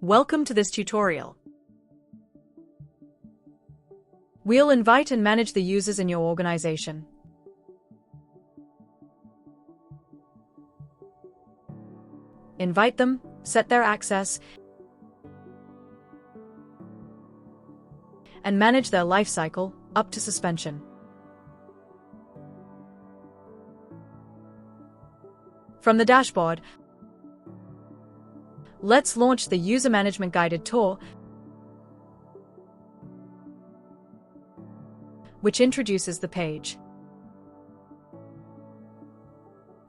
Welcome to this tutorial. We'll invite and manage the users in your organization. Invite them, set their access, and manage their life cycle, up to suspension. From the dashboard, let's launch the User Management Guided Tour, which introduces the page.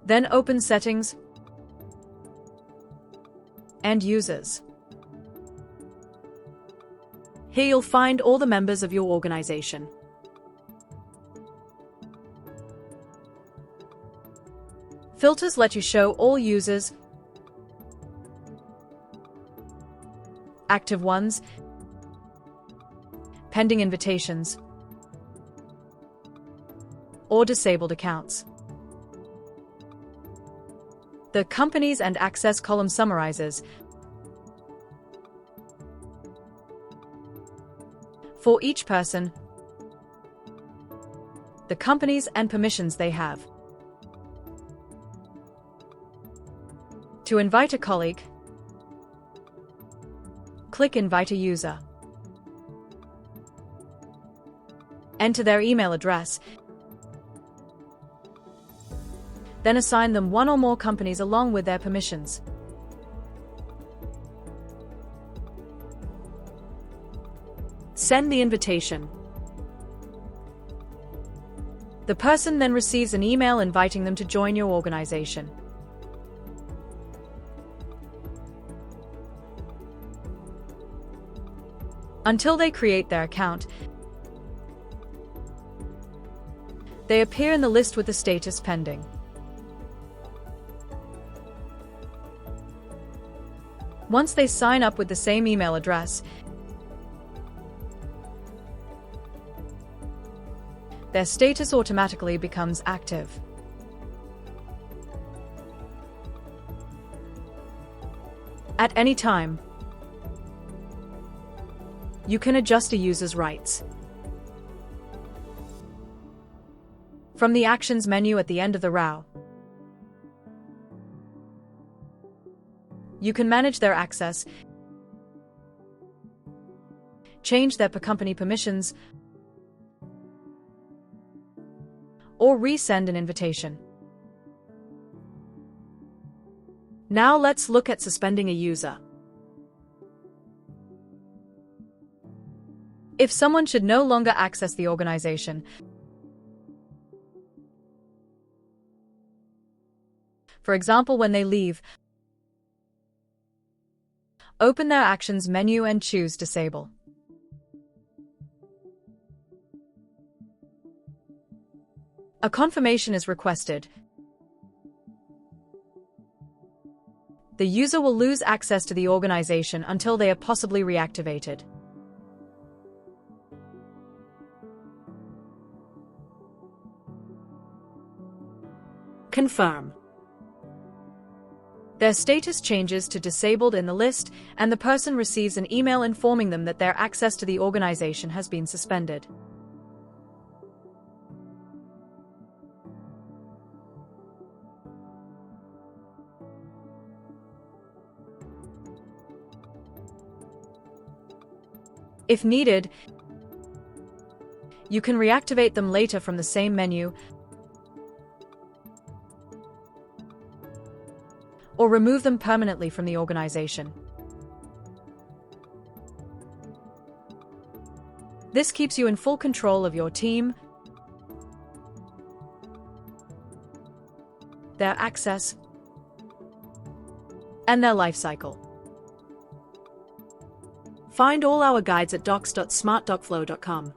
Then open Settings and Users. Here you'll find all the members of your organization. Filters let you show all users, active ones, pending invitations, or disabled accounts. The Companies and Access column summarizes for each person the companies and permissions they have. To invite a colleague, click Invite a User. Enter their email address, then assign them one or more companies along with their permissions. Send the invitation. The person then receives an email inviting them to join your organization. Until they create their account, they appear in the list with the status pending. Once they sign up with the same email address, their status automatically becomes active. At any time, you can adjust a user's rights. From the Actions menu at the end of the row, you can manage their access, change their per-company permissions, or resend an invitation. Now let's look at suspending a user. If someone should no longer access the organization, for example when they leave, open their Actions menu and choose Disable. A confirmation is requested. The user will lose access to the organization until they are possibly reactivated. Confirm. Their status changes to disabled in the list, and the person receives an email informing them that their access to the organization has been suspended. If needed, you can reactivate them later from the same menu, or remove them permanently from the organization. This keeps you in full control of your team, their access, and their life cycle. Find all our guides at docs.smartdocflow.com.